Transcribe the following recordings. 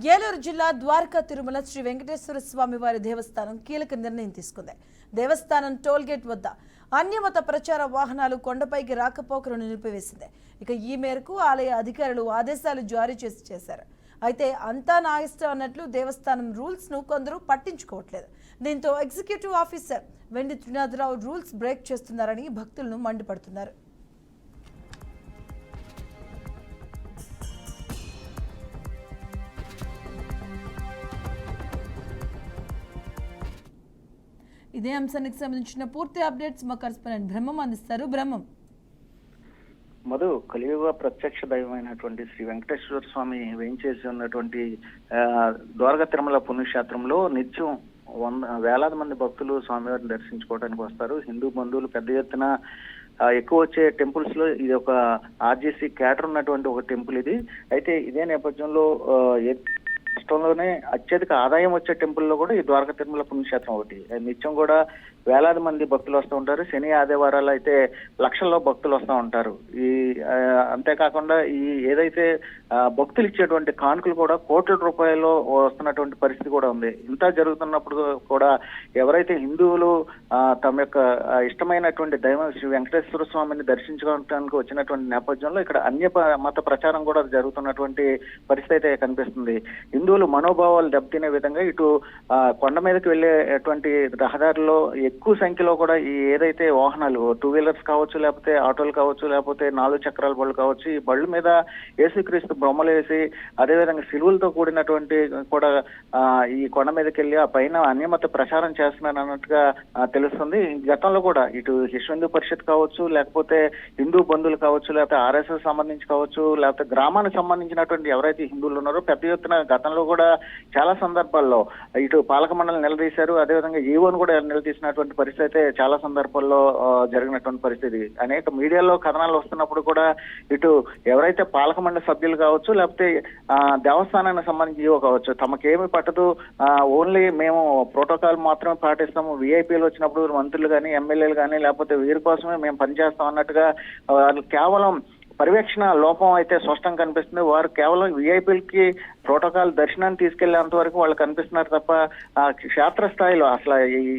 ఏలూరు జిల్లా ద్వారకా తిరుమల శ్రీ వెంకటేశ్వర స్వామి వారి దేవస్థానం కీలక నిర్ణయం తీసుకుంది. దేవస్థానం టోల్గేట్ వద్ద అన్యమత ప్రచార వాహనాలు కొండపైకి రాకపోకలను నిలిపివేసింది. ఇక ఈ మేరకు ఆలయ అధికారులు ఆదేశాలు జారీ చేశారు. అయితే అంతా నా ఇష్టం అన్నట్లు దేవస్థానం రూల్స్ ను కొందరు పట్టించుకోవట్లేదు. దీంతో ఎగ్జిక్యూటివ్ ఆఫీసర్ వెండి త్రినాథరావు రూల్స్ బ్రేక్ చేస్తున్నారని భక్తులను మండిపడుతున్నారు. ఇదే అంశానికి సంబంధించిన పూర్తి అప్డేట్స్ మా కరెస్పాండెంట్ బ్రహ్మం అందిస్తారు. బ్రహ్మం. మధు, కలియుగ ప్రత్యక్ష దైవమైనటువంటి శ్రీ వెంకటేశ్వర స్వామి వేయించేసి ఉన్నటువంటి ద్వారకా తిరుమల పుణ్యక్షేత్రంలో నిత్యం వేలాది మంది భక్తులు స్వామివారిని దర్శించుకోవడానికి వస్తారు. హిందూ బంధువులు పెద్ద ఎత్తున ఎక్కువ వచ్చే టెంపుల్స్ లో ఇది ఒక ఆర్జీసీ క్యాటర్ ఉన్నటువంటి ఒక టెంపుల్ ఇది. అయితే ఇదే నేపథ్యంలో రాష్ట్రంలోనే అత్యధిక ఆదాయం వచ్చే టెంపుల్లో కూడా ఈ ద్వారకా తిరుమల పుణ్యక్షేత్రం ఒకటి. నిత్యం కూడా వేలాది మంది భక్తులు వస్తూ ఉంటారు. శని ఆదివారాలు అయితే లక్షల్లో భక్తులు వస్తూ ఉంటారు. అంతేకాకుండా ఈ ఏదైతే భక్తులు ఇచ్చేటువంటి కానుకలు కూడా కోట్ల రూపాయల్లో వస్తున్నటువంటి పరిస్థితి కూడా ఉంది. ఇంత జరుగుతున్నప్పుడు కూడా ఎవరైతే హిందువులు తమ యొక్క ఇష్టమైనటువంటి దైవం శ్రీ వెంకటేశ్వర స్వామిని దర్శించుకోవడానికి వచ్చినటువంటి నేపథ్యంలో ఇక్కడ అన్య మత ప్రచారం కూడా జరుగుతున్నటువంటి పరిస్థితి అయితే కనిపిస్తుంది. హిందువులు మనోభావాలు దెబ్బతినే విధంగా ఇటు కొండ మీదకి వెళ్ళేటువంటి రహదారుల్లో ఎక్కువ సంఖ్యలో కూడా ఈ ఏదైతే వాహనాలు 2 వీలర్స్ కావచ్చు, లేకపోతే ఆటోలు కావచ్చు, లేకపోతే 4 చక్రాల బళ్ళు కావచ్చు, ఈ బళ్ళు మీద యేసుక్రీస్తు బొమ్మలు వేసి అదేవిధంగా సిలువలతో కూడినటువంటి కూడా ఈ కొండ మీదకి వెళ్ళి ఆ పైన అన్యమత ప్రచారం చేస్తున్నారు అన్నట్టుగా తెలుస్తుంది. గతంలో కూడా ఇటు విశ్వ హిందూ పరిషత్ కావచ్చు, లేకపోతే హిందూ బంధువులు కావచ్చు, లేకపోతే ఆర్ఎస్ఎస్ సంబంధించి కావచ్చు, లేకపోతే గ్రామానికి సంబంధించినటువంటి ఎవరైతే హిందువులు ఉన్నారో పెద్ద ఎత్తున గతంలో కూడా చాలా సందర్భాల్లో ఇటు పాలక మండలి నిలదీశారు. అదేవిధంగా ఈవోను కూడా నిలదీసినటువంటి పరిస్థితి అయితే చాలా సందర్భాల్లో జరిగినటువంటి పరిస్థితి. అనేక మీడియాలో కథనాలు వస్తున్నప్పుడు కూడా ఇటు ఎవరైతే పాలక మండలి సభ్యులు కావచ్చు, లేకపోతే దేవస్థానానికి సంబంధించి ఈవో కావచ్చు, తమకేమి పట్టదు, ఓన్లీ మేము ప్రోటోకాల్ మాత్రమే పాటిస్తాము, విఐపీలు వచ్చినప్పుడు మంత్రులు కానీ ఎమ్మెల్యేలు కానీ లేకపోతే వీరి కోసమే మేము పనిచేస్తాం అన్నట్టుగా కేవలం పర్యవేక్షణ లోపం అయితే స్పష్టంగా కనిపిస్తుంది. వారు కేవలం విఐపీలకి ప్రోటోకాల్ దర్శనాన్ని తీసుకెళ్లేంత వరకు వాళ్ళు కనిపిస్తున్నారు తప్ప క్షేత్రస్థాయిలో అసలు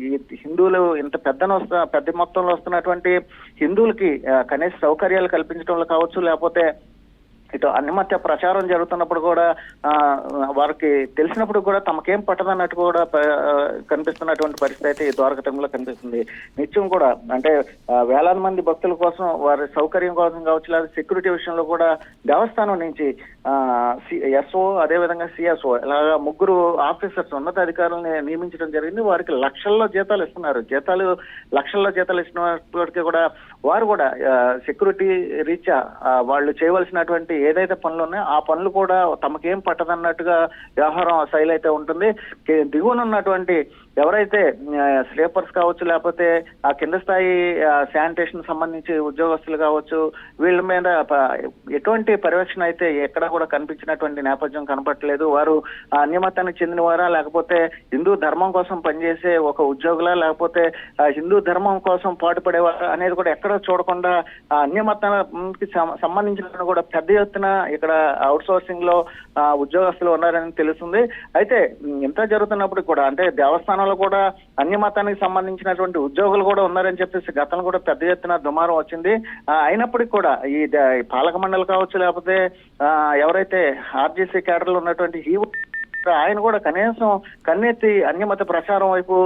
ఈ హిందువులు ఇంత పెద్ద మొత్తంలో వస్తున్నటువంటి హిందువులకి కనీస సౌకర్యాలు కల్పించడంలో కావచ్చు, లేకపోతే ఇటు అన్యమత్య ప్రచారం జరుగుతున్నప్పుడు కూడా వారికి తెలిసినప్పుడు కూడా తమకేం పట్టదన్నట్టు కూడా కనిపిస్తున్నటువంటి పరిస్థితి అయితే ఈ ద్వారకా తిరుమలలో కనిపిస్తుంది. నిత్యం కూడా అంటే వేలాది మంది భక్తుల కోసం వారి సౌకర్యం కోసం కావచ్చు, లేదా సెక్యూరిటీ విషయంలో కూడా దేవస్థానం నుంచి ఎస్ఓ అదేవిధంగా సిఎస్ఓ ఇలాగా 3 ఆఫీసర్స్ ఉన్నతాధికారులను నియమించడం జరిగింది. వారికి లక్షల్లో జీతాలు ఇస్తున్నారు. లక్షల్లో జీతాలు ఇచ్చినప్పటికీ కూడా వారు కూడా సెక్యూరిటీ రీత్యా వాళ్ళు చేయవలసినటువంటి ఏదైతే పనులు ఉన్నాయో ఆ పనులు కూడా తమకేం పట్టదన్నట్టుగా వ్యవహారం శైలి అయితే ఉంటుంది. దిగువన ఉన్నటువంటి ఎవరైతే స్లీపర్స్ కావచ్చు, లేకపోతే ఆ కింద స్థాయి శానిటేషన్ సంబంధించి ఉద్యోగస్తులు కావచ్చు, వీళ్ళ మీద ఎటువంటి పర్యవేక్షణ అయితే ఎక్కడ కూడా కనిపించినటువంటి నేపథ్యం కనపట్లేదు. వారు అన్యమతానికి చెందిన వారా, లేకపోతే హిందూ ధర్మం కోసం పనిచేసే ఒక ఉద్యోగులా, లేకపోతే హిందూ ధర్మం కోసం పాటుపడేవారా అనేది కూడా ఎక్కడ చూడకుండా అన్యమతానికి సంబంధించిన కూడా పెద్ద ఎత్తున ఇక్కడ అవుట్ సోర్సింగ్ లో ఉద్యోగస్తులు ఉన్నారని తెలుస్తుంది. అయితే ఇంత జరుగుతున్నప్పుడు కూడా అంటే దేవస్థానంలో కూడా అన్యమతానికి సంబంధించినటువంటి ఉద్యోగులు కూడా ఉన్నారని చెప్పేసి గతంలో కూడా పెద్ద ఎత్తున దుమారం వచ్చింది. అయినప్పటికీ కూడా ఈ పాలక మండలి కావచ్చు, లేకపోతే ఎవరైతే ఆర్జీసీ క్యాడర్లో ఉన్నటువంటి ఆయన కూడా కనీసం కన్నెత్తి అన్యమత ప్రచారం వైపు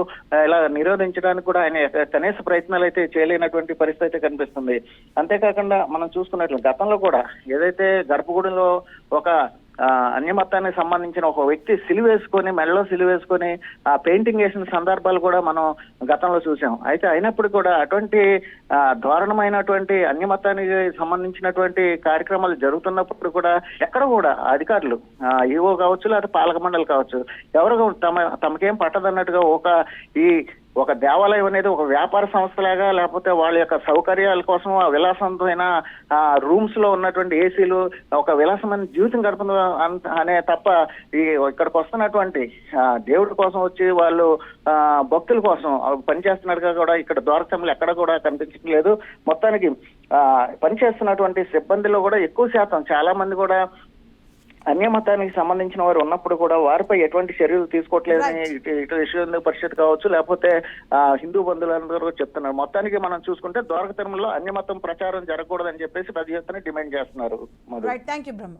ఇలా నిరోధించడానికి కూడా ఆయన కనీస ప్రయత్నాలు అయితే చేయలేనటువంటి పరిస్థితి అయితే కనిపిస్తుంది. అంతేకాకుండా మనం చూసుకున్నట్లు గతంలో కూడా ఏదైతే గర్భగుడిలో ఒక అన్యమతానికి సంబంధించిన ఒక వ్యక్తి సిలువేసుకొని మెడలో సిలువేసుకొని పెయింటింగ్ వేసిన సందర్భాలు కూడా మనం గతంలో చూసాం. అయితే అయినప్పుడు కూడా అటువంటి దారుణమైనటువంటి అన్యమతానికి సంబంధించినటువంటి కార్యక్రమాలు జరుగుతున్నప్పుడు కూడా ఎక్కడ కూడా అధికారులు ఈవో కావచ్చు, లేదా పాలక మండలి కావచ్చు, ఎవరు తమకేం పట్టదన్నట్టుగా ఒక దేవాలయం అనేది ఒక వ్యాపార సంస్థలాగా, లేకపోతే వాళ్ళ యొక్క సౌకర్యాల కోసం విలాసవంతమైన రూమ్స్ లో ఉన్నటువంటి ఏసీలు ఒక విలాసమైన జీవితం గడుపుతుంది అనే తప్ప ఇక్కడికి వస్తున్నటువంటి దేవుడి కోసం వచ్చి వాళ్ళు భక్తుల కోసం పనిచేస్తున్నట్టుగా కూడా ఇక్కడ ద్వారకలు ఎక్కడ కూడా కనిపించట్లేదు. మొత్తానికి పనిచేస్తున్నటువంటి సిబ్బందిలో కూడా ఎక్కువ శాతం చాలా మంది కూడా అన్యమతానికి సంబంధించిన వారు ఉన్నప్పుడు కూడా వారిపై ఎటువంటి చర్యలు తీసుకోవట్లేదని ఇటు విశ్వ పరిషత్ కావచ్చు, లేకపోతే హిందూ బంధువులందరూ చెప్తున్నారు. మొత్తానికి మనం చూసుకుంటే ద్వారక తిరుమలలో అన్యమతం ప్రచారం జరగకూడదని చెప్పేసి పెద్ద ఎత్తున డిమాండ్ చేస్తున్నారు. Right, thank you Brahma.